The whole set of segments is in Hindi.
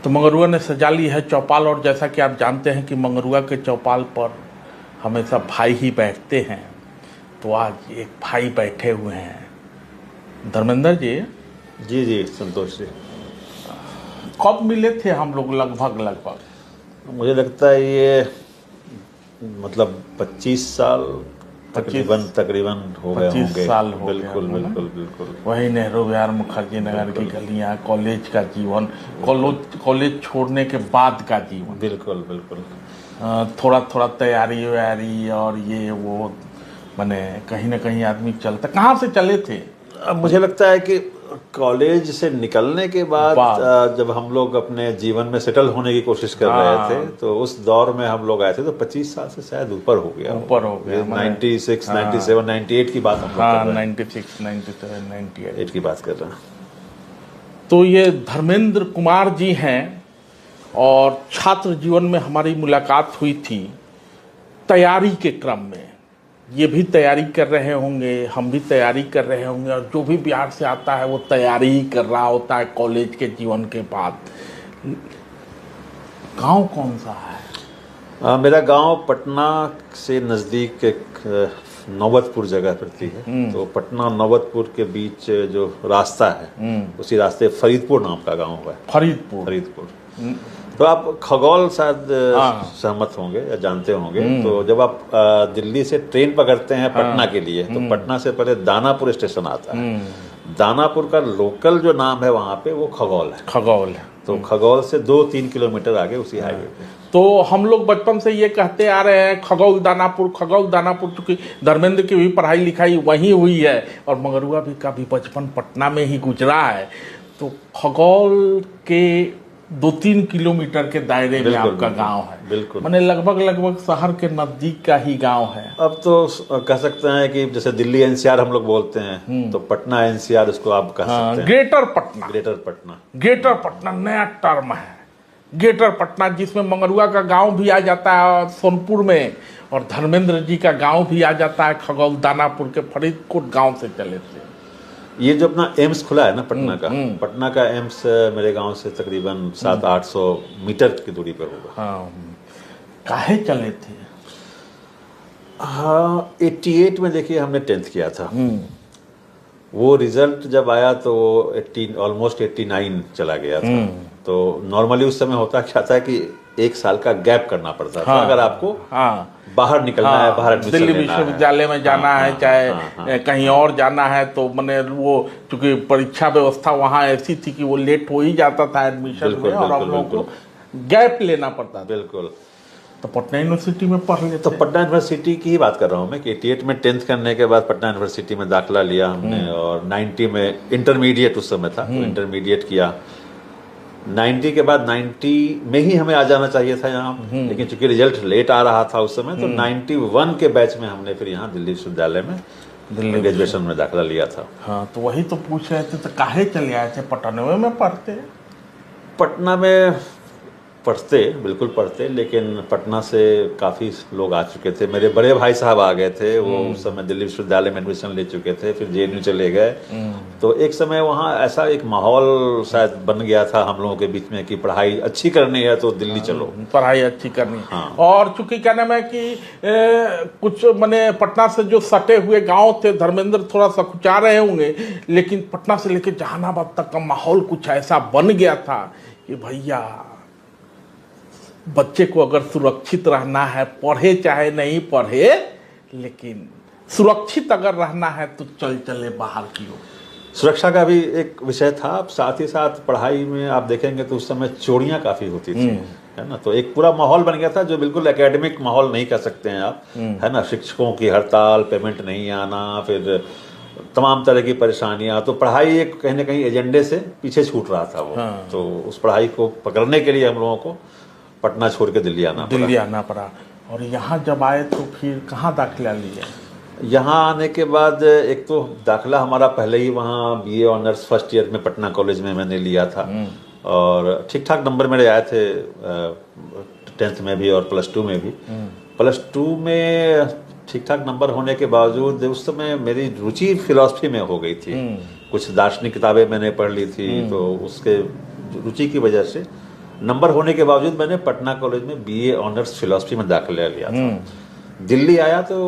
तो मंगरुआ ने सजा ली है चौपाल, और जैसा कि आप जानते हैं कि मंगरुआ के चौपाल पर हमेशा भाई ही बैठते हैं, तो आज एक भाई बैठे हुए हैं। धर्मेंद्र जी। जी जी संतोष जी। कब मिले थे हम लोग? लगभग मुझे लगता है ये मतलब 25 साल तकरीबन हो गए होंगे। 25 साल हो गए। बिल्कुल बिल्कुल बिल्कुल। वही नेहरू विहार, मुखर्जी नगर की गलियां, कॉलेज का जीवन, कॉलेज छोड़ने के बाद का जीवन। बिल्कुल बिल्कुल। थोड़ा थोड़ा तैयारी वैयारी और ये वो, माने कहीं ना कहीं आदमी चलता। कहाँ से चले थे? अब मुझे लगता है कि कॉलेज से निकलने के बाद जब हम लोग अपने जीवन में सेटल होने की कोशिश कर रहे थे, तो उस दौर में हम लोग आए थे। तो 25 साल से शायद ऊपर हो गया। 96, 97, 98 की बात हम लोग कर रहे हैं। 96, 97, 98 की बात कर रहे हैं। तो ये धर्मेंद्र कुमार जी हैं, और छात्र जीवन में हमारी मुलाकात हुई थी तैयारी के क्रम में। ये भी तैयारी कर रहे होंगे, हम भी तैयारी कर रहे होंगे, और जो भी बिहार से आता है वो तैयारी ही कर रहा होता है कॉलेज के जीवन के बाद। गांव कौन सा है? मेरा गांव पटना से नज़दीक एक नौबतपुर जगह पड़ती है। तो पटना नौबतपुर के बीच जो रास्ता है, उसी रास्ते फरीदपुर नाम का गांव है। फरीदपुर। तो आप खगौल शायद सहमत होंगे या जानते होंगे। तो जब आप दिल्ली से ट्रेन पकड़ते हैं पटना के लिए, तो पटना से पहले दानापुर स्टेशन आता है। दानापुर का लोकल जो नाम है वहाँ पे वो खगौल है। तो खगौल से 2-3 किलोमीटर आगे उसी हाईवे पे। तो हम लोग बचपन से ये कहते आ रहे हैं खगौल दानापुर, क्योंकि धर्मेंद्र की भी पढ़ाई लिखाई वहीं हुई है, और मंगरुआ भी का भी बचपन पटना में ही गुजरा है। तो खगौल के 2-3 किलोमीटर के दायरे में आपका गांव है। बिल्कुल। माने लगभग शहर के नजदीक का ही गांव है। अब तो कह सकते हैं कि जैसे दिल्ली एनसीआर हम लोग बोलते हैं, तो पटना एनसीआर उसको आप कह सकते हैं। ग्रेटर पटना नया टर्म है। ग्रेटर पटना, जिसमें मंगरुआ का गांव भी आ जाता है सोनपुर में, और धर्मेंद्र जी का गांव भी आ जाता है खगौल दानापुर के फरीदकोट गांव से चले थे। ये जो अपना एम्स खुला है ना पटना का एम्स मेरे गांव से तकरीबन 700-800 मीटर की दूरी पर होगा। काहे चले थे? 88 में देखिए हमने 10th किया था। वो रिजल्ट जब आया तो ऑलमोस्ट 89 चला गया था। तो नॉर्मली उस समय होता क्या था कि 1 साल का गैप करना पड़ता था। अगर आपको बाहर निकलना है, बाहर एडमिशन दिल्ली विश्वविद्यालय में जाना है, चाहे कहीं और जाना है, तो मैंने वो चूंकि परीक्षा व्यवस्था वहाँ ऐसी थी कि वो लेट हो ही जाता था एडमिशन में, और हम लोगों को गैप लेना पड़ता था। बिल्कुल। तो पटना यूनिवर्सिटी में पढ़ लेते। तो पटना यूनिवर्सिटी की ही बात कर रहा हूँ मैं कि 88 में 10th करने के बाद पटना यूनिवर्सिटी में दाखिला लिया हमने, और 90 में इंटरमीडिएट उस समय था, तो इंटरमीडिएट किया। 90 के बाद 90 में ही हमें आ जाना चाहिए था यहाँ, लेकिन चूंकि रिजल्ट लेट आ रहा था उस समय, तो 91 के बैच में हमने फिर यहाँ दिल्ली विश्वविद्यालय में ग्रेजुएशन में दाखिला लिया था। हाँ, तो वही तो पूछ रहे थे, तो काहे चले आए थे? पटना में पढ़ते? पटना में बिल्कुल पढ़ते, लेकिन पटना से काफ़ी लोग आ चुके थे। मेरे बड़े भाई साहब आ गए थे, वो उस समय दिल्ली विश्वविद्यालय में एडमिशन ले चुके थे, फिर जेएनयू चले गए। तो एक समय वहाँ ऐसा एक माहौल शायद बन गया था हम लोगों के बीच में कि पढ़ाई अच्छी करनी है तो दिल्ली चलो, पढ़ाई अच्छी करनी। और चूंकि क्या नाम है कि कुछ मैंने पटना से जो सटे हुए गाँव थे, धर्मेंद्र थोड़ा सकुचा रहे होंगे, लेकिन पटना से लेकर जहानाबाद तक का माहौल कुछ ऐसा बन गया था कि भैया बच्चे को अगर सुरक्षित रहना है, पढ़े चाहे नहीं पढ़े, लेकिन सुरक्षित अगर रहना है तो चले बाहर की ओर। सुरक्षा का भी एक विषय था। साथ ही साथ पढ़ाई में आप देखेंगे तो उस समय चोरियां काफ़ी होती थी, है ना। तो एक पूरा माहौल बन गया था जो बिल्कुल एकेडमिक माहौल नहीं कह सकते हैं आप, है ना। शिक्षकों की हड़ताल, पेमेंट नहीं आना, फिर तमाम तरह की परेशानियां। तो पढ़ाई एक कहीं ना कहीं एजेंडे से पीछे छूट रहा था वो। तो उस पढ़ाई को पकड़ने के लिए हम लोगों को पटना छोड़ के दिल्ली आना पड़ा। और यहाँ जब आए तो फिर कहाँ दाखिला लिया? यहाँ आने के बाद एक तो दाखिला हमारा पहले ही वहाँ बीए ऑनर्स फर्स्ट ईयर में पटना कॉलेज में मैंने लिया था, और ठीक ठाक नंबर मेरे आए थे 10th में भी और +2 में भी। +2 में ठीक ठाक नंबर होने के बावजूद उस समय मेरी रुचि फिलॉसफी में हो गई थी। कुछ दार्शनिक किताबें मैंने पढ़ ली थी, तो उसके रुचि की वजह से नंबर होने के बावजूद मैंने पटना कॉलेज में बीए ऑनर्स फिलॉसफी में दाखिला लिया था। दिल्ली आया तो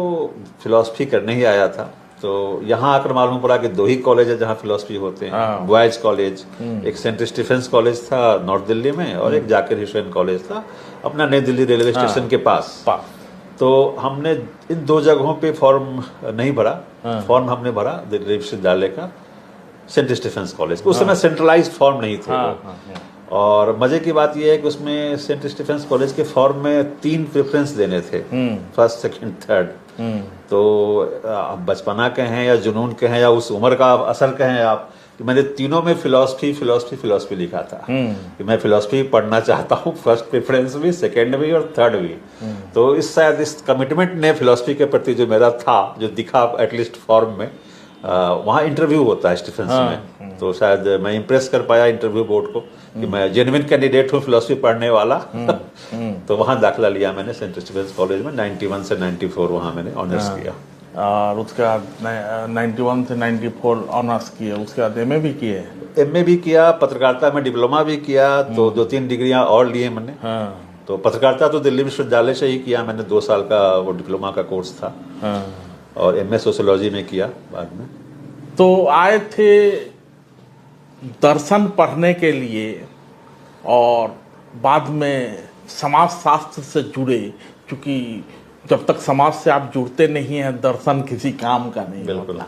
फिलॉसफी करने ही आया था, तो यहाँ आकर मालूम पड़ा कि 2 ही कॉलेज है जहाँ फिलॉसफी होते हैं, बॉयज कॉलेज, एक सेंट स्टीफेंस कॉलेज था नॉर्थ दिल्ली में और एक जाकिर हुसैन कॉलेज था अपना नई दिल्ली रेलवे स्टेशन के पास। तो हमने इन 2 जगहों पे फॉर्म नहीं भरा, फॉर्म हमने भरा दिल्ली विश्वविद्यालय का सेंट स्टीफेंस कॉलेज। उस समय सेंट्रलाइज्ड फॉर्म नहीं थे वो। और मजे की बात यह है कि उसमें सेंट स्टीफेंस कॉलेज के फॉर्म में 3 प्रेफरेंस देने थे, फर्स्ट, सेकंड, थर्ड। तो आप बचपना के हैं या जुनून के हैं या उस उम्र का असर के हैं आप, कि मैंने तीनों में फिलॉसफी लिखा था कि मैं फिलॉसफी पढ़ना चाहता हूँ, फर्स्ट प्रेफरेंस भी, सेकंड भी और थर्ड भी। तो शायद इस कमिटमेंट ने फिलॉसफी के प्रति जो मेरा था, जो दिखा एटलीस्ट फॉर्म में, वहाँ इंटरव्यू होता है स्टीफेंस में, तो शायद मैं इम्प्रेस कर पाया इंटरव्यू बोर्ड को कि मैं जेन्युइन कैंडिडेट हूँ फिलॉसफी पढ़ने वाला। तो वहाँ दाखिला लिया मैंने सेंट स्टीफेंस कॉलेज में, 91 से 94 वहाँ मैंने ऑनर्स किया। और उसके बाद 91 से 94 ऑनर्स किए, उसके बाद एमए भी किए? एमए भी किया, पत्रकारिता में डिप्लोमा भी किया, तो 2-3 डिग्रियां और लिए मैंने। तो पत्रकारिता तो दिल्ली विश्वविद्यालय से ही किया मैंने, 2 साल का वो डिप्लोमा का कोर्स था। और एमए सोशियोलॉजी में किया बाद में। तो आए थे दर्शन पढ़ने के लिए और बाद में समाज शास्त्र से जुड़े, क्योंकि जब तक समाज से आप जुड़ते नहीं हैं दर्शन किसी काम का नहीं होता।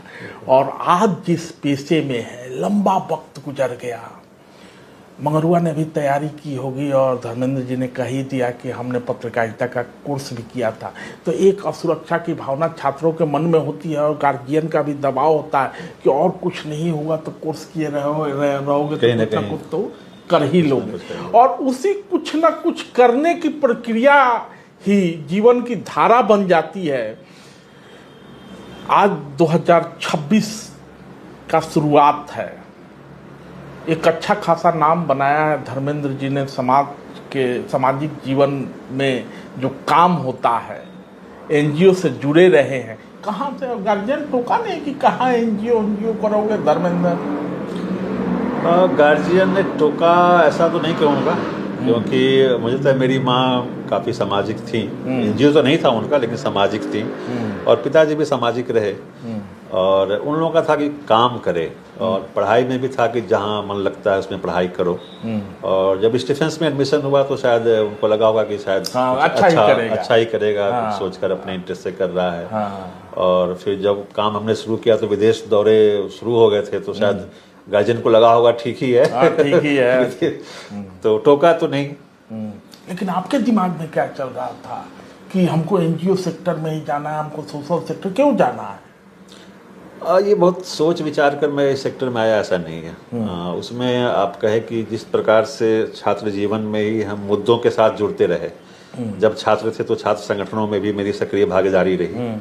और आज जिस पेशे में है, लंबा वक्त गुजर गया, मंगरुआ ने भी तैयारी की होगी और धर्मेंद्र जी ने कह ही दिया कि हमने पत्रकारिता का कोर्स भी किया था, तो एक असुरक्षा की भावना छात्रों के मन में होती है और गार्जियन का भी दबाव होता है कि और कुछ नहीं होगा तो कोर्स किए रहोगे तो कुछ तो कर ही लोगे। और उसी कुछ ना कुछ करने की प्रक्रिया ही जीवन की धारा बन जाती है। आज 2026 का शुरुआत है, एक अच्छा खासा नाम बनाया है धर्मेंद्र जी ने समाज के, सामाजिक जीवन में जो काम होता है, एनजीओ से जुड़े रहे हैं। कहाँ से गार्जियन टोका नहीं कि कहाँ एनजीओ करोगे धर्मेंद्र? गार्जियन ने टोका ऐसा तो नहीं कहूँगा, क्योंकि मुझे तो मेरी माँ काफ़ी सामाजिक थी, एनजीओ तो नहीं था उनका लेकिन सामाजिक थी, और पिताजी भी सामाजिक रहे। और उन लोगों का था कि काम करे, और पढ़ाई में भी था कि जहाँ मन लगता है उसमें पढ़ाई करो। और जब स्टीफेंस में एडमिशन हुआ तो शायद उनको लगा होगा कि शायद अच्छा ही करेगा, सोचकर अपने इंटरेस्ट से कर रहा है। और फिर जब काम हमने शुरू किया तो विदेश दौरे शुरू हो गए थे, तो शायद गार्जियन को लगा होगा ठीक ही है। तो टोका तो नहीं। लेकिन आपके दिमाग में क्या चल रहा था कि हमको एनजीओ सेक्टर में ही जाना है, हमको सोशल सेक्टर क्यों जाना है? ये बहुत सोच विचार कर मैं इस सेक्टर में आया, ऐसा नहीं है। उसमें आप कहे कि जिस प्रकार से छात्र जीवन में ही हम मुद्दों के साथ जुड़ते रहे, जब छात्र थे तो छात्र संगठनों में भी मेरी सक्रिय भागीदारी रही।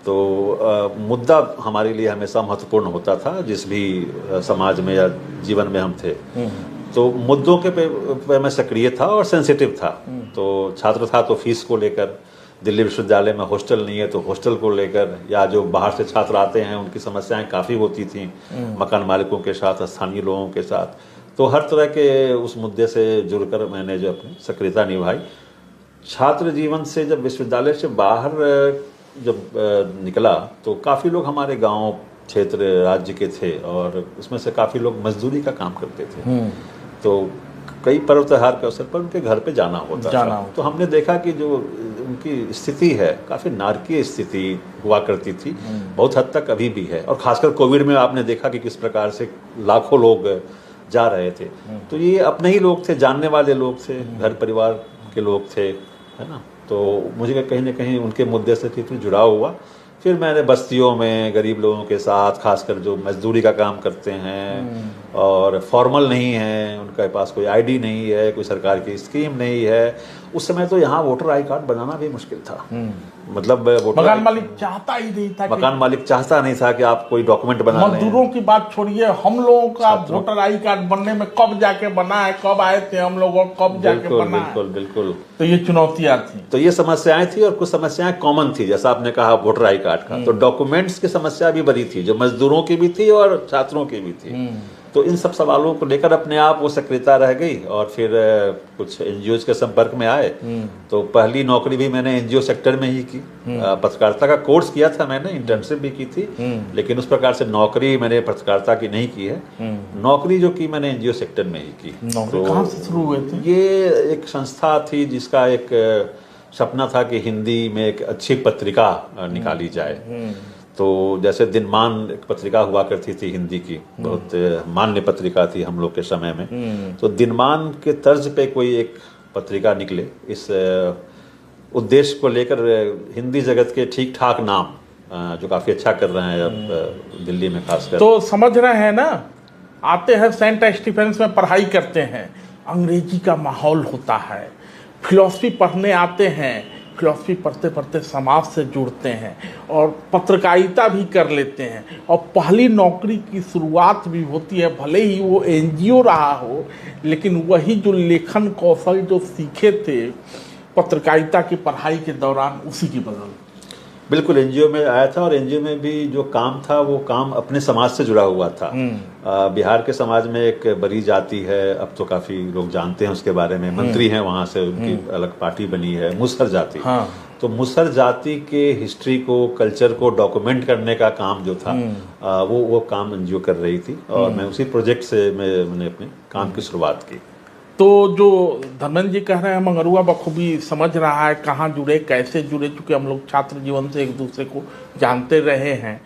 तो मुद्दा हमारे लिए हमेशा महत्वपूर्ण होता था, जिस भी समाज में या जीवन में हम थे। तो मुद्दों के पे मैं सक्रिय था और सेंसिटिव था। तो छात्र था तो फीस को लेकर, दिल्ली विश्वविद्यालय में हॉस्टल नहीं है तो हॉस्टल को लेकर, या जो बाहर से छात्र आते हैं उनकी समस्याएं काफ़ी होती थी मकान मालिकों के साथ, स्थानीय लोगों के साथ। तो हर तरह के उस मुद्दे से जुड़कर मैंने जो अपनी सक्रियता निभाई। छात्र जीवन से जब विश्वविद्यालय से बाहर जब निकला तो काफ़ी लोग हमारे गांव, क्षेत्र, राज्य के थे, और उसमें से काफ़ी लोग मजदूरी का काम करते थे। तो कई पर्व त्योहार के अवसर पर उनके घर पे जाना होता था। तो हमने देखा कि जो उनकी स्थिति है काफ़ी नारकीय स्थिति हुआ करती थी, बहुत हद तक अभी भी है। और खासकर कोविड में आपने देखा कि किस प्रकार से लाखों लोग जा रहे थे। तो ये अपने ही लोग थे, जानने वाले लोग थे, घर परिवार के लोग थे, है ना। तो मुझे कहीं ना कहीं उनके मुद्दे से फिर जुड़ाव हुआ। फिर मैंने बस्तियों में गरीब लोगों के साथ, खासकर जो मजदूरी का काम करते हैं और फॉर्मल नहीं है, उनके पास कोई आईडी नहीं है, कोई सरकार की स्कीम नहीं है। उस समय तो यहाँ वोटर आई कार्ड बनाना भी मुश्किल था। मतलब मकान मालिक चाहता ही नहीं था, मकान मालिक चाहता नहीं था कि आप कोई डॉक्यूमेंट बना लें। मजदूरों की बात छोड़िए, हम लोगों का वोटर आई कार्ड बनने में कब जाके बना है, कब आए थे हम लोग और कब जाके बना है। बिल्कुल। तो ये चुनौतियां थी, तो ये समस्याएं थी, और कुछ समस्याएं कॉमन थी, जैसा आपने कहा वोटर आई कार्ड का। तो डॉक्यूमेंट्स की समस्या भी बड़ी थी, जो मजदूरों की भी थी और छात्रों की भी थी। तो इन सब सवालों को लेकर अपने आप वो सक्रियता रह गई और फिर कुछ एनजीओ के संपर्क में आए। तो पहली नौकरी भी मैंने एनजीओ सेक्टर में ही की। पत्रकारिता का कोर्स किया था मैंने, इंटर्नशिप भी की थी, लेकिन उस प्रकार से नौकरी मैंने पत्रकारिता की नहीं की है। नौकरी जो की मैंने एनजीओ सेक्टर में ही की। तो कहाँ से शुरू हुए थे? ये एक संस्था थी जिसका एक सपना था कि हिंदी में एक अच्छी पत्रिका निकाली जाए। तो जैसे दिनमान एक पत्रिका हुआ करती थी हिंदी की, बहुत मान्य पत्रिका थी हम लोग के समय में। तो दिनमान के तर्ज पे कोई एक पत्रिका निकले, इस उद्देश्य को लेकर हिंदी जगत के ठीक ठाक नाम जो काफ़ी अच्छा कर रहे हैं अब दिल्ली में खासकर। तो समझ रहे हैं ना, आते हैं सेंट स्टीफेंस में पढ़ाई करते हैं, अंग्रेजी का माहौल होता है, फिलॉसफी पढ़ने आते हैं, फिलॉसफी पढ़ते पढ़ते समाज से जुड़ते हैं और पत्रकारिता भी कर लेते हैं और पहली नौकरी की शुरुआत भी होती है, भले ही वो एनजीओ रहा हो, लेकिन वही जो लेखन कौशल जो सीखे थे पत्रकारिता की पढ़ाई के दौरान, उसी की बदल। बिल्कुल, एनजीओ में आया था और एनजीओ में भी जो काम था वो काम अपने समाज से जुड़ा हुआ था। बिहार के समाज में एक बड़ी जाति है, अब तो काफी लोग जानते हैं उसके बारे में, मंत्री हैं वहां से, उनकी अलग पार्टी बनी है, मुसहर जाति। हाँ। तो मुसहर जाति के हिस्ट्री को, कल्चर को डॉक्यूमेंट करने का काम जो था वो काम एनजीओ कर रही थी और मैं उसी प्रोजेक्ट से मैंने अपने काम की शुरुआत की। तो जो धर्मेंद्र जी कह रहे हैं, मंगरुआ बखूबी समझ रहा है कहाँ जुड़े, कैसे जुड़े, चूँकि हम लोग छात्र जीवन से एक दूसरे को जानते रहे हैं।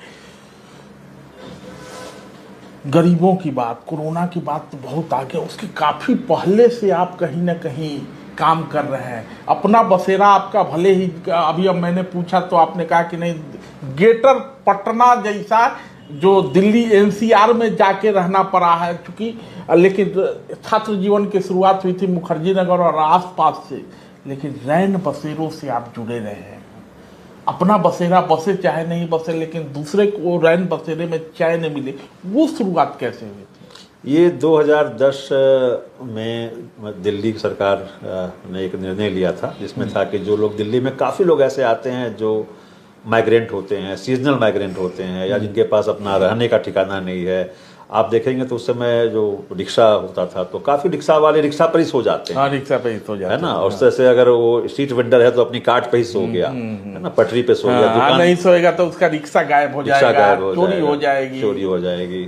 गरीबों की बात, कोरोना की बात तो बहुत आगे, उसके काफ़ी पहले से आप कहीं ना कहीं काम कर रहे हैं। अपना बसेरा आपका भले ही, अभी अब मैंने पूछा तो आपने कहा कि नहीं, ग्रेटर पटना जैसा जो दिल्ली एनसीआर में जाके रहना पड़ा है, चूँकि लेकिन छात्र जीवन की शुरुआत हुई थी मुखर्जी नगर और आसपास से, लेकिन रैन बसेरों से आप जुड़े रहे हैं। अपना बसेरा बसे चाहे नहीं बसे, लेकिन दूसरे को रैन बसेरे में चैन मिले, वो शुरुआत कैसे हुई थी? ये 2010 में दिल्ली सरकार ने एक निर्णय लिया था, जिसमें था कि जो लोग दिल्ली में, काफ़ी लोग ऐसे आते हैं जो माइग्रेंट होते हैं, सीजनल माइग्रेंट होते हैं, या जिनके पास अपना रहने का ठिकाना नहीं है। आप देखेंगे तो उस समय जो रिक्शा होता था तो काफ़ी रिक्शा वाले रिक्शा पर ही सो जाते हैं। हाँ, रिक्शा पे ही सो जाते हैं, है ना। और उस तरह से अगर वो स्ट्रीट वेंडर है तो अपनी कार्ट पे ही सो गया, है ना, पटरी पे सो गया, दुकान नहीं सोएगा तो उसका रिक्शा गायब हो जाएगा, चोरी हो जाएगी, चोरी हो जाएगी।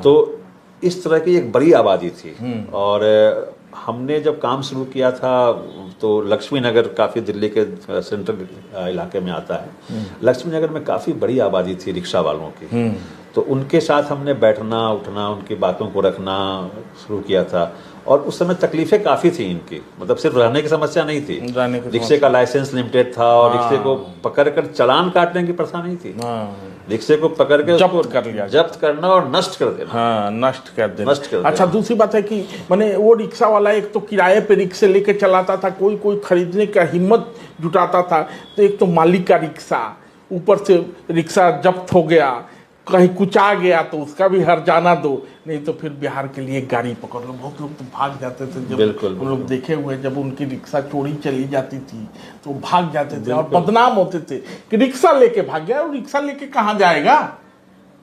तो इस तरह की एक बड़ी आबादी थी। और हमने जब काम शुरू किया था तो लक्ष्मी नगर काफ़ी दिल्ली के सेंट्रल इलाके में आता है। लक्ष्मी नगर में काफ़ी बड़ी आबादी थी रिक्शा वालों की। तो उनके साथ हमने बैठना उठना, उनकी बातों को रखना शुरू किया था। और उस समय तकलीफें काफ़ी थी इनकी, मतलब सिर्फ रहने की समस्या नहीं थी, रिक्शे का लाइसेंस लिमिटेड था और रिक्शे को पकड़कर चालान काटने की प्रथा नहीं थी। रिक्शे को पकड़ के जब्त करना और नष्ट कर देना। हाँ, नष्ट कर देना। अच्छा, दूसरी बात है कि मैंने वो रिक्शा वाला एक तो किराए पे रिक्शे लेके चलाता था, कोई खरीदने का हिम्मत जुटाता था, तो एक तो मालिक का रिक्शा, ऊपर से रिक्शा जब्त हो गया, कहीं कुछ आ गया तो उसका भी हर्जाना दो, नहीं तो फिर बिहार के लिए गाड़ी पकड़ लो। बहुत लोग तो भाग जाते थे, जब हम लोग देखे हुए, जब उनकी रिक्शा चोरी चली जाती थी तो भाग जाते थे और बदनाम होते थे कि रिक्शा लेके भाग गया। और रिक्शा लेके कहाँ जाएगा,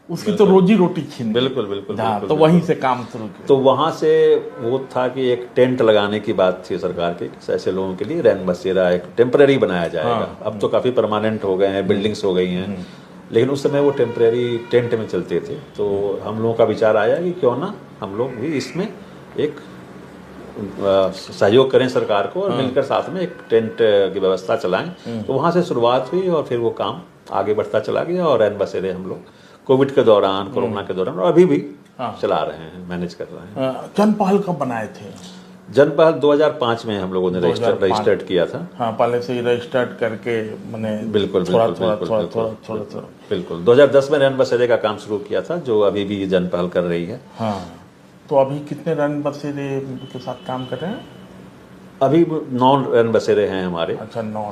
उसकी तो रोजी रोटी छीन। बिल्कुल। तो वहीं से काम शुरू किया। तो वहाँ से वो था कि एक टेंट लगाने की बात थी सरकार की, ऐसे लोगों के लिए रैन बसेरा एक टेम्परेरी बनाया जाएगा। अब तो काफ़ी परमानेंट हो गए हैं, बिल्डिंग्स हो गई हैं, लेकिन उस समय वो टेम्परेरी टेंट में चलते थे। तो हम लोगों का विचार आया कि क्यों ना हम लोग भी इसमें एक सहयोग करें सरकार को और मिलकर साथ में एक टेंट की व्यवस्था चलाएं। तो वहाँ से शुरुआत हुई और फिर वो काम आगे बढ़ता चला गया और रैन बसेरे हम लोग कोविड के दौरान, कोरोना के दौरान और अभी भी चला रहे हैं, मैनेज कर रहे हैं। जन पहल कब बनाए थे? जन पहल 2005 में हम लोगों ने रजिस्टर्ड किया था। हाँ, पहले से ही रजिस्टर्ड करके मैंने बिल्कुल 2010 में रैन बसेरे का काम शुरू किया था, जो अभी भी जन पहल कर रही है। हाँ, तो अभी कितने रैन बसेरे के साथ काम कर रहे हैं? अभी 9 रैन बसेरे हैं हमारे। अच्छा, 9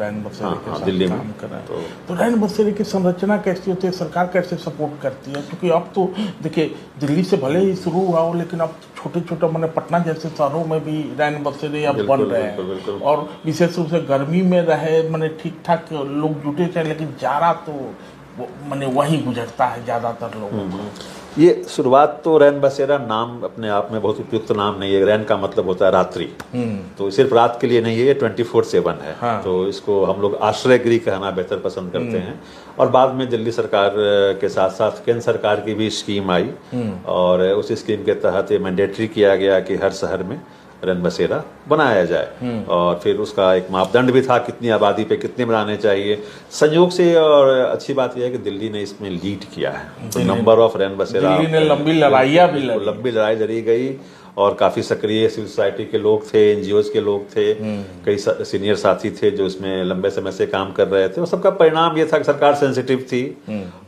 रैन बसेरे के साथ दिल्ली काम में कर रहे हैं। तो रैन बसेरे की संरचना कैसी होती है, सरकार कैसे सपोर्ट करती है? क्योंकि अब तो देखिए, दिल्ली से भले ही शुरू हुआ हो, लेकिन अब छोटे मैंने पटना जैसे शहरों में भी रैन बसेरे अब बन रहे हैं। और विशेष रूप से गर्मी में रहे मैंने ठीक ठाक लोग जुटे थे, लेकिन जारा तो मैंने वहीं गुजरता है ज़्यादातर लोगों को। ये शुरुआत तो रैन बसेरा नाम अपने आप में बहुत उपयुक्त नाम नहीं है। रैन का मतलब होता है रात्रि, तो सिर्फ रात के लिए नहीं है, ये 24/7 है। हाँ। तो इसको हम लोग आश्रय गृह कहना बेहतर पसंद करते हैं। और बाद में दिल्ली सरकार के साथ साथ केंद्र सरकार की भी स्कीम आई, और उस स्कीम के तहत ये मैंडेटरी किया गया कि हर शहर में रैन बसेरा बनाया जाए। और फिर उसका एक मापदंड भी था, कितनी आबादी पे कितने बनाने चाहिए। संयोग से और अच्छी बात यह है कि दिल्ली ने इसमें लीड किया है। तो नंबर ऑफ रैन बसेरा, दिल्ली ने लंबी लड़ाइयाँ भी लड़ी, लंबी लड़ाई लड़ी गई, और काफी सक्रिय सिविल सोसाइटी के लोग थे, एनजीओज के लोग थे, कई सीनियर साथी थे जो इसमें लंबे समय से काम कर रहे थे। और सबका परिणाम ये था कि सरकार सेंसिटिव थी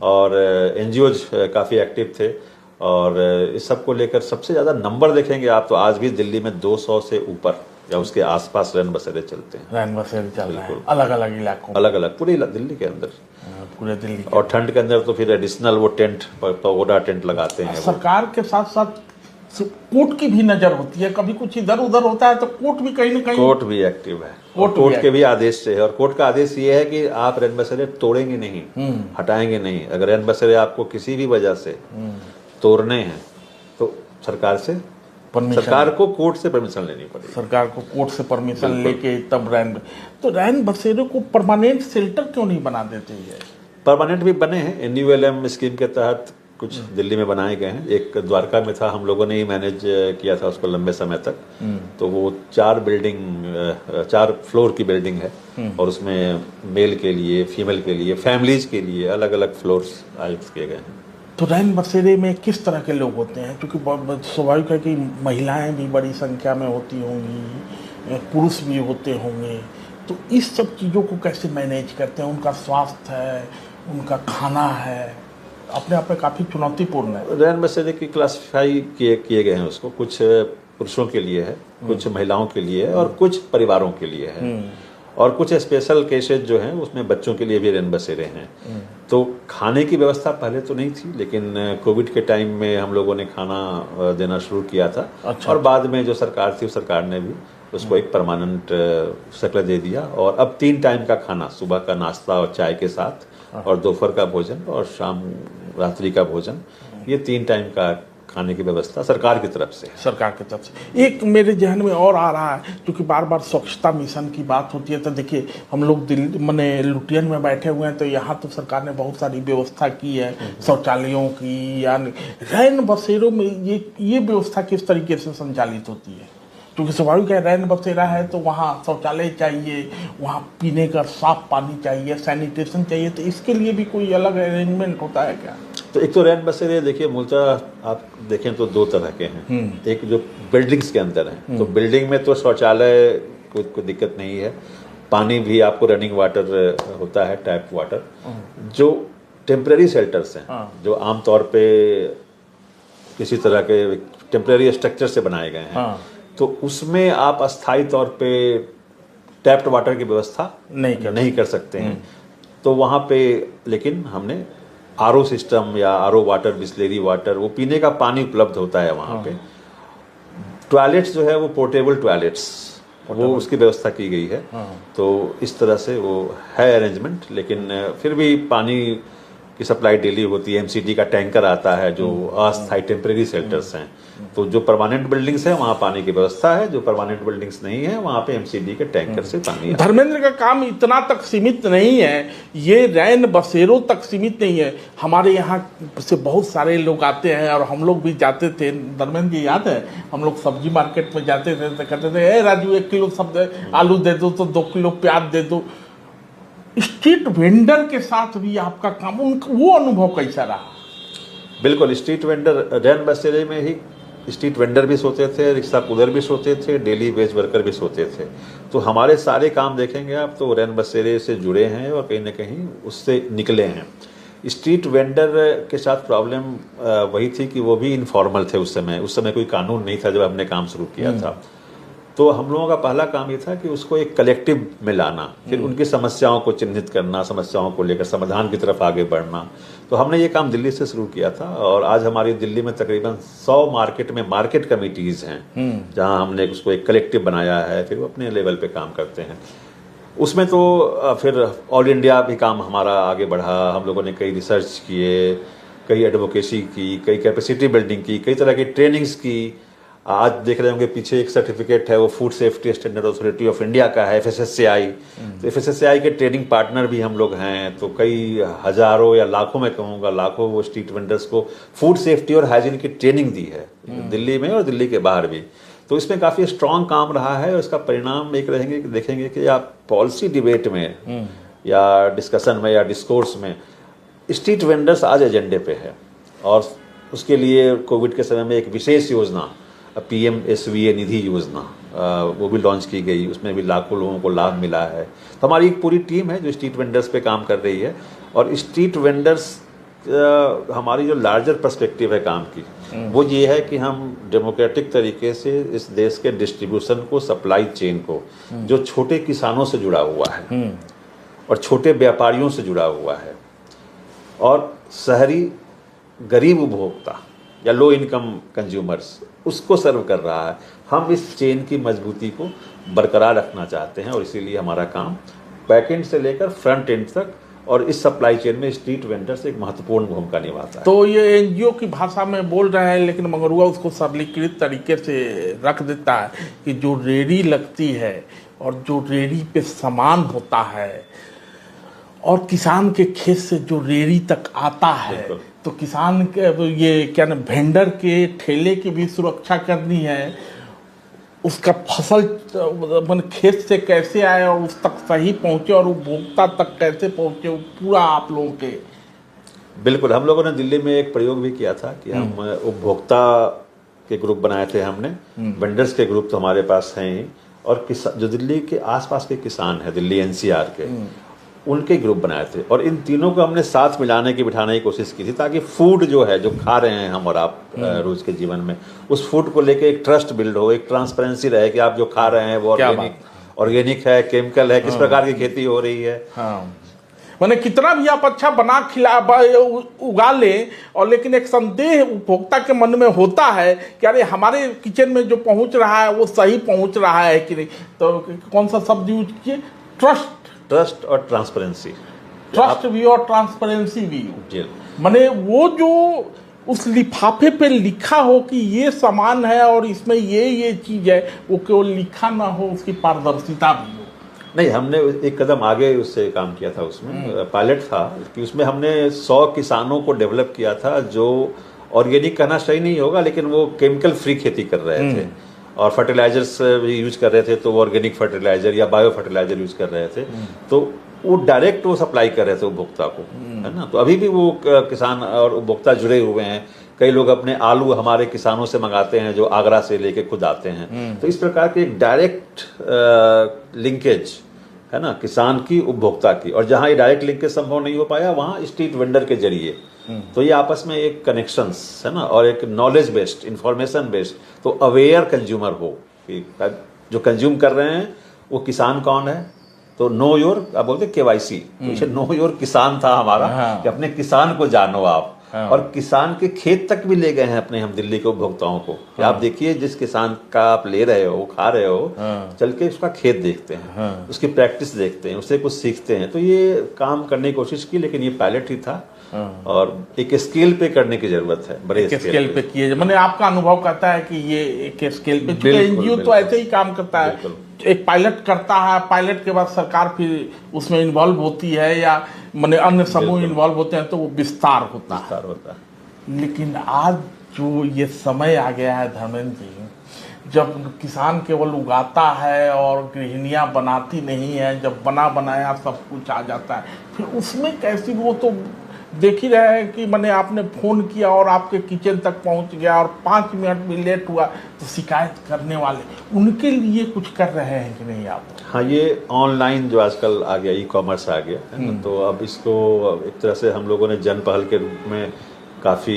और एनजीओज काफी एक्टिव थे। और इस सब को लेकर सबसे ज्यादा नंबर देखेंगे आप तो आज भी दिल्ली में 200 से ऊपर या उसके आसपास रैन बसेरे चलते हैं। रैन बसेरे चल रहे हैं अलग अलग इलाकों, अलग अलग पूरे दिल्ली के अंदर, पूरे दिल्ली और ठंड के अंदर तो फिर एडिशनल वो टेंट, पगोडा टेंट लगाते हैं। सरकार के साथ साथ कोर्ट की भी नजर होती है, कभी कुछ इधर उधर होता है तो कोर्ट भी कहीं ना कहीं, कोर्ट भी एक्टिव है, कोर्ट के भी आदेश से है। और कोर्ट का आदेश ये है कि आप रैन बसेरे तोड़ेंगे नहीं, हटाएंगे नहीं। अगर रैन बसेरे आपको किसी भी वजह से तोड़ने हैं तो सरकार को कोर्ट से परमिशन लेनी पड़ेगी। सरकार को कोर्ट से परमिशन लेके तब तो रैन बसेरे को परमानेंट शेल्टर क्यों नहीं बना देते हैं? परमानेंट भी बने हैं, NULM स्कीम के तहत कुछ दिल्ली में बनाए गए हैं। एक द्वारका में था, हम लोगों ने ही मैनेज किया था उसको लंबे समय तक। तो वो 4 फ्लोर की बिल्डिंग है, और उसमें मेल के लिए, फीमेल के लिए, फैमिलीज के लिए अलग अलग फ्लोर्स आयोजित किए गए हैं। तो रैन बसेरे में किस तरह के लोग होते हैं? क्योंकि स्वाभाविक है कि महिलाएं भी बड़ी संख्या में होती होंगी, पुरुष भी होते होंगे, तो इस सब चीज़ों को कैसे मैनेज करते हैं? उनका स्वास्थ्य है, उनका खाना है, अपने आप में काफ़ी चुनौतीपूर्ण है। रैन बसेरे की क्लासिफाई किए गए हैं उसको, कुछ पुरुषों के लिए है, कुछ महिलाओं के लिए है, और कुछ परिवारों के लिए है, और कुछ स्पेशल केसेज जो हैं उसमें बच्चों के लिए भी रैन बसेरे हैं। तो खाने की व्यवस्था पहले तो नहीं थी, लेकिन कोविड के टाइम में हम लोगों ने खाना देना शुरू किया था। अच्छा। और बाद में जो सरकार थी उस सरकार ने भी उसको एक परमानेंट शक्ल दे दिया। और अब 3 टाइम का खाना, सुबह का नाश्ता और चाय के साथ, और दोपहर का भोजन, और शाम रात्रि का भोजन, ये 3 टाइम का खाने की व्यवस्था सरकार की तरफ से। सरकार की तरफ से एक मेरे जहन में और आ रहा है, क्योंकि बार बार स्वच्छता मिशन की बात होती है, तो देखिए हम लोग दिल्ली मैंने लुटियन में बैठे हुए हैं, तो यहाँ तो सरकार ने बहुत सारी व्यवस्था की है शौचालयों की, यानी रैन बसेरों में ये व्यवस्था किस तरीके से संचालित होती है? क्योंकि स्वाभाविक है, रैन बसेरा है तो वहाँ शौचालय चाहिए, वहाँ पीने का साफ पानी चाहिए, सैनिटेशन चाहिए, तो इसके लिए भी कोई अलग अरेंजमेंट होता है क्या? तो एक तो रैन बसेरे देखिए मूलतः आप देखें तो 2 तरह के हैं। एक जो बिल्डिंग्स के अंदर है, तो बिल्डिंग में तो शौचालय कोई दिक्कत नहीं है, पानी भी आपको रनिंग वाटर होता है, टैप वाटर। जो टेम्परेरी शेल्टर्स हैं, जो आमतौर पे किसी तरह के टेम्परेरी स्ट्रक्चर से बनाए गए हैं, तो उसमें आप अस्थायी तौर पे टैप्ड वाटर की व्यवस्था नहीं कर सकते हैं। तो वहाँ पे लेकिन हमने RO सिस्टम या RO वाटर, बिस्लेरी वाटर, वो पीने का पानी उपलब्ध होता है वहाँ पे। टॉयलेट्स जो है वो पोर्टेबल टॉयलेट्स, वो उसकी व्यवस्था की गई है। तो इस तरह से वो है अरेंजमेंट, लेकिन फिर भी पानी की सप्लाई डेली होती है। MCD का टैंकर आता है, जो अस्थायी टेम्परेरी शेल्टर्स हैं। तो जो परमानेंट बिल्डिंग्स हैं वहाँ पानी की व्यवस्था है, जो परमानेंट बिल्डिंग्स नहीं है वहाँ पे MCD के टैंकर से पानी। धर्मेंद्र का काम इतना तक सीमित नहीं है, ये रैन बसेरों तक सीमित नहीं है। हमारे यहाँ से बहुत सारे लोग आते हैं, और हम लोग भी जाते थे। धर्मेंद्र जी याद है, हम लोग सब्जी मार्केट में जाते थे तो कहते थे, ए राजू 1 किलो आलू दे दो, तो 2 किलो प्याज दे दो। स्ट्रीट वेंडर के साथ भी आपका काम, वो अनुभव कैसा रहा? बिल्कुल, स्ट्रीट वेंडर रैन बसेरे में ही स्ट्रीट वेंडर भी सोते थे, रिक्शा पुदर भी सोते थे, डेली वेज वर्कर भी सोते थे। तो हमारे सारे काम देखेंगे आप तो रैन बसेरे से जुड़े हैं और कहीं ना कहीं उससे निकले हैं। स्ट्रीट वेंडर के साथ प्रॉब्लम वही थी कि वो भी इनफॉर्मल थे उस समय कोई कानून नहीं था जब हमने काम शुरू किया था। तो हम लोगों का पहला काम ये था कि उसको एक कलेक्टिव में लाना, फिर उनकी समस्याओं को चिन्हित करना, समस्याओं को लेकर समाधान की तरफ आगे बढ़ना। तो हमने ये काम दिल्ली से शुरू किया था, और आज हमारी दिल्ली में तकरीबन 100 मार्केट में मार्केट कमेटीज हैं, जहां हमने उसको एक कलेक्टिव बनाया है, फिर वो अपने लेवल पे काम करते हैं। उसमें तो फिर ऑल इंडिया भी काम हमारा आगे बढ़ा, हम लोगों ने कई रिसर्च किए, कई एडवोकेसी की, कई कैपेसिटी बिल्डिंग की, कई तरह की ट्रेनिंग्स की। आज देख रहे होंगे पीछे एक सर्टिफिकेट है, वो food safety standard authority of India का है, FSSAI। तो FSSAI के ट्रेनिंग पार्टनर भी हम लोग हैं। तो कई हजारों या लाखों, मैं कहूँगा लाखों, वो स्ट्रीट वेंडर्स को फूड सेफ्टी और हाइजीन की ट्रेनिंग दी है, दिल्ली में और दिल्ली के बाहर भी। तो इसमें काफ़ी स्ट्रांग काम रहा है और इसका परिणाम एक रहेंगे कि देखेंगे कि आप पॉलिसी डिबेट में या डिस्कशन में या डिस्कोर्स में स्ट्रीट वेंडर्स आज एजेंडे पे है। और उसके लिए कोविड के समय में एक विशेष योजना, PMSVA निधि योजना, वो भी लॉन्च की गई। उसमें भी लाखों लोगों को लाभ मिला है। तो हमारी एक पूरी टीम है जो स्ट्रीट वेंडर्स पे काम कर रही है। और स्ट्रीट वेंडर्स हमारी जो लार्जर पर्सपेक्टिव है काम की, वो ये है कि हम डेमोक्रेटिक तरीके से इस देश के डिस्ट्रीब्यूशन को, सप्लाई चेन को, जो छोटे किसानों से जुड़ा हुआ है और छोटे व्यापारियों से जुड़ा हुआ है और शहरी गरीब उपभोक्ता या लो इनकम कंज्यूमर्स, उसको सर्व कर रहा है। हम इस चेन की मजबूती को बरकरार रखना चाहते हैं और इसीलिए हमारा काम बैक एंड से लेकर फ्रंट एंड तक और इस सप्लाई चेन में स्ट्रीट वेंडर्स एक महत्वपूर्ण भूमिका निभाता है। तो ये NGO की भाषा में बोल रहे हैं, लेकिन मंगरुआ उसको सरलीकृत तरीके से रख देता है कि जो रेडी लगती है और जो रेडी पे सामान होता है और किसान के खेत से जो रेडी तक आता है, तो किसान के ये क्या ना, वेंडर के ठेले की भी सुरक्षा करनी है, उसका फसल मन खेत से कैसे आए और उस तक सही पहुंचे और उपभोक्ता तक कैसे पहुंचे, वो पूरा आप लोगों के। बिल्कुल, हम लोगों ने दिल्ली में एक प्रयोग भी किया था कि हम उपभोक्ता के ग्रुप बनाए थे हमने। वेंडर्स के ग्रुप तो हमारे पास हैं ही, और जो दिल्ली के आसपास के किसान हैं, दिल्ली NCR के, उनके ग्रुप बनाए थे। और इन तीनों को हमने साथ मिलाने की, बिठाने की कोशिश की थी, ताकि फूड जो है, जो खा रहे हैं हम और आप रोज के जीवन में, उस फूड को लेके एक ट्रस्ट बिल्ड हो, एक ट्रांसपेरेंसी रहे कि आप जो खा रहे हैं वो ऑर्गेनिक है, केमिकल है, किस प्रकार की खेती हो रही है। मैंने कितना भी आप अच्छा बना उगा ले, और लेकिन एक संदेह उपभोक्ता के मन में होता है कि अरे हमारे किचन में जो पहुंच रहा है वो सही पहुंच रहा है कि नहीं। तो कौन सा शब्द यूज किए? ट्रस्ट और ट्रांसपेरेंसी। ट्रस्ट भी और ट्रांसपेरेंसी भी। माने वो जो उस लिफाफे पे लिखा हो कि ये सामान है और इसमें ये चीज है, वो केवल लिखा ना हो, उसकी पारदर्शिता भी हो। नहीं, हमने एक कदम आगे उससे काम किया था। उसमें पायलट था कि उसमें हमने 100 किसानों को डेवलप किया था जो ऑर्गेनिक कहना सही नहीं होगा, लेकिन वो केमिकल फ्री खेती कर रहे थे और फर्टिलाइजर्स भी यूज कर रहे थे। तो वो ऑर्गेनिक फर्टिलाइजर या बायो फर्टिलाइजर यूज कर रहे थे। तो वो डायरेक्ट वो सप्लाई कर रहे थे उपभोक्ता को, है ना। तो अभी भी वो किसान और उपभोक्ता जुड़े हुए हैं। कई लोग अपने आलू हमारे किसानों से मंगाते हैं जो आगरा से लेके खुद आते हैं। तो इस प्रकार की एक डायरेक्ट लिंकेज है ना, किसान की, उपभोक्ता की। और जहां ये डायरेक्ट लिंकेज संभव नहीं हो पाया, वहां स्ट्रीट वेंडर के जरिए तो ये आपस में एक कनेक्शंस है ना, और एक नॉलेज बेस्ड, इंफॉर्मेशन बेस्ड, तो अवेयर कंज्यूमर हो कि जो कंज्यूम कर रहे हैं वो किसान कौन है। तो नो योर, आप बोलते KYC, तो नो योर किसान था हमारा। कि अपने किसान को जानो आप। और किसान के खेत तक भी ले गए हैं अपने हम दिल्ली के उपभोक्ताओं को कि आप देखिए, जिस किसान का आप ले रहे हो, खा रहे हो, चल के उसका खेत देखते हैं, उसकी प्रैक्टिस देखते हैं, उससे कुछ सीखते हैं। तो ये काम करने की कोशिश की, लेकिन ये पायलट ही था और एक स्केल पे करने की जरूरत है, बड़े स्केल पे किए। मैंने आपका अनुभव कहता है कि ये एक स्केल पे, NGO तो ऐसे ही काम करता है, एक पायलट करता है, पायलट के बाद सरकार फिर उसमें इन्वॉल्व होती है या माने अन्य समूह इन्वॉल्व होते हैं, तो वो विस्तार होता है। लेकिन आज जो ये समय आ गया है धर्मेंद्र जी, जब किसान केवल उगाता है और गृहिणियां बनाती नहीं है, जब बना बनाया सब कुछ आ जाता है, फिर उसमें कैसी, वो तो देख ही रहे हैं कि मैंने आपने फ़ोन किया और आपके किचन तक पहुंच गया और 5 मिनट भी लेट हुआ तो शिकायत करने वाले, उनके लिए कुछ कर रहे हैं कि नहीं आप? हाँ, ये ऑनलाइन जो आजकल आ गया, ई-कॉमर्स आ गया है ना, तो अब इसको एक तरह से हम लोगों ने जन पहल के रूप में काफ़ी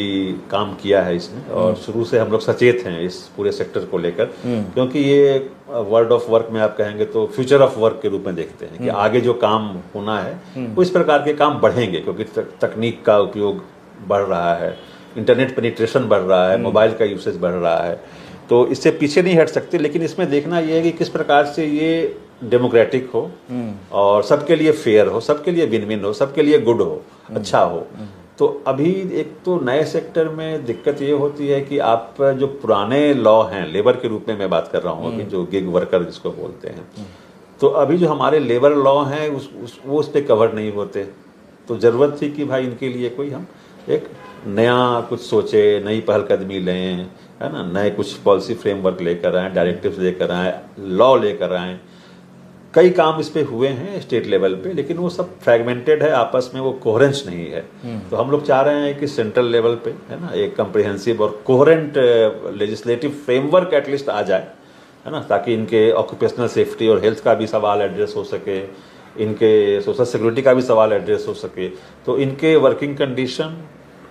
काम किया है इसमें। और शुरू से हम लोग सचेत हैं इस पूरे सेक्टर को लेकर, क्योंकि ये वर्ल्ड ऑफ वर्क में आप कहेंगे तो फ्यूचर ऑफ वर्क के रूप में देखते हैं कि आगे जो काम होना है वो इस प्रकार के काम बढ़ेंगे, क्योंकि तकनीक का उपयोग बढ़ रहा है, इंटरनेट पेनिट्रेशन बढ़ रहा है, मोबाइल का यूसेज बढ़ रहा है। तो इससे पीछे नहीं हट सकते, लेकिन इसमें देखना ये है कि किस प्रकार से ये डेमोक्रेटिक हो और सबके लिए फेयर हो, सबके लिए विन विन हो, सबके लिए गुड हो, अच्छा हो। तो अभी एक तो नए सेक्टर में दिक्कत ये होती है कि आप जो पुराने लॉ हैं, लेबर के रूप में मैं बात कर रहा हूँ अभी, जो गिग वर्कर जिसको बोलते हैं, तो अभी जो हमारे लेबर लॉ हैं वो उस पर कवर नहीं होते। तो ज़रूरत थी कि भाई इनके लिए कोई हम एक नया कुछ सोचे, नई पहलकदमी लें, है ना, नए कुछ पॉलिसी फ्रेमवर्क लेकर आएँ, डायरेक्टिव्स लेकर आएँ, लॉ लेकर आएँ। कई काम इस पे हुए हैं स्टेट लेवल पे, लेकिन वो सब फ्रैगमेंटेड है, आपस में वो कोहेरेंस नहीं है। तो हम लोग चाह रहे हैं कि सेंट्रल लेवल पे, है ना, एक कम्प्रिहेंसिव और कोहेरेंट लेजिस्लेटिव फ्रेमवर्क एटलीस्ट आ जाए, है ना, ताकि इनके ऑक्यूपेशनल सेफ्टी और हेल्थ का भी सवाल एड्रेस हो सके, इनके सोशल सिक्योरिटी का भी सवाल एड्रेस हो सके। तो इनके working condition,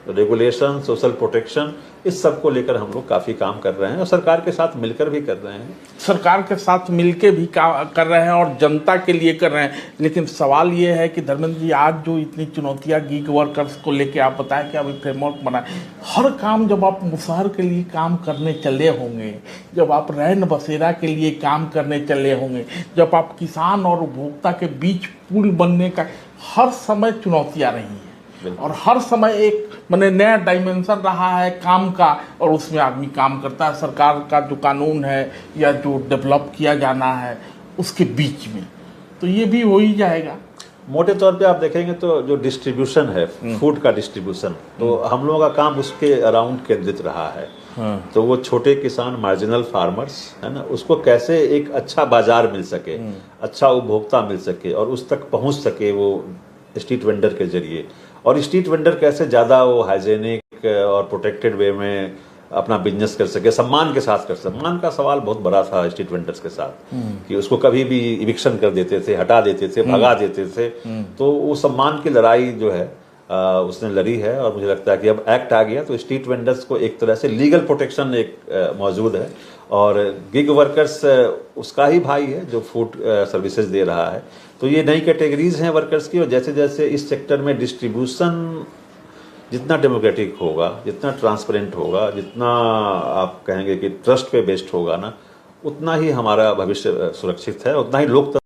regulation, social protection, इस सब को लेकर हम लोग काफ़ी काम कर रहे हैं और सरकार के साथ मिलकर भी कर रहे हैं। सरकार के साथ मिलके भी काम कर रहे हैं और जनता के लिए कर रहे हैं। लेकिन सवाल ये है कि धर्मेंद्र जी, आज जो इतनी चुनौतियां गिग वर्कर्स को लेके आप बताएं कि अभी फ्रेमवर्क बना, हर काम जब आप मुसहर के लिए काम करने चले होंगे, जब आप रैन बसेरा के लिए काम करने चले होंगे, जब आप किसान और उपभोक्ता के बीच पुल बनने का, हर समय चुनौतियाँ रही हैं और हर समय एक मैंने नया डायमेंशन रहा है काम का, और उसमें आदमी काम करता है सरकार का जो कानून है या जो डेवलप किया जाना है उसके बीच में। तो ये भी हो ही जाएगा। मोटे तौर पे आप देखेंगे तो जो डिस्ट्रीब्यूशन है, फूड का डिस्ट्रीब्यूशन, तो हम लोगों का काम उसके अराउंड केंद्रित रहा है। तो वो छोटे किसान, मार्जिनल फार्मर्स, है ना, उसको कैसे एक अच्छा बाजार मिल सके, अच्छा उपभोक्ता मिल सके और उस तक पहुंच सके वो स्ट्रीट वेंडर के जरिए, और स्ट्रीट वेंडर कैसे ज़्यादा वो हाइजेनिक और प्रोटेक्टेड वे में अपना बिजनेस कर सके, सम्मान के साथ कर सके। सम्मान का सवाल बहुत बड़ा था स्ट्रीट वेंडर्स के साथ, कि उसको कभी भी इविक्शन कर देते थे, हटा देते थे, भगा देते थे। तो वो सम्मान की लड़ाई जो है उसने लड़ी है, और मुझे लगता है कि अब एक्ट आ गया तो स्ट्रीट वेंडर्स को एक तरह से लीगल प्रोटेक्शन एक मौजूद है, और गिग वर्कर्स उसका ही भाई है जो फूड सर्विसेज दे रहा है। तो ये नई कैटेगरीज हैं वर्कर्स की, और जैसे जैसे इस सेक्टर में डिस्ट्रीब्यूशन जितना डेमोक्रेटिक होगा, जितना ट्रांसपेरेंट होगा, जितना आप कहेंगे कि ट्रस्ट पे बेस्ड होगा ना, उतना ही हमारा भविष्य सुरक्षित है, उतना ही लोकतंत्र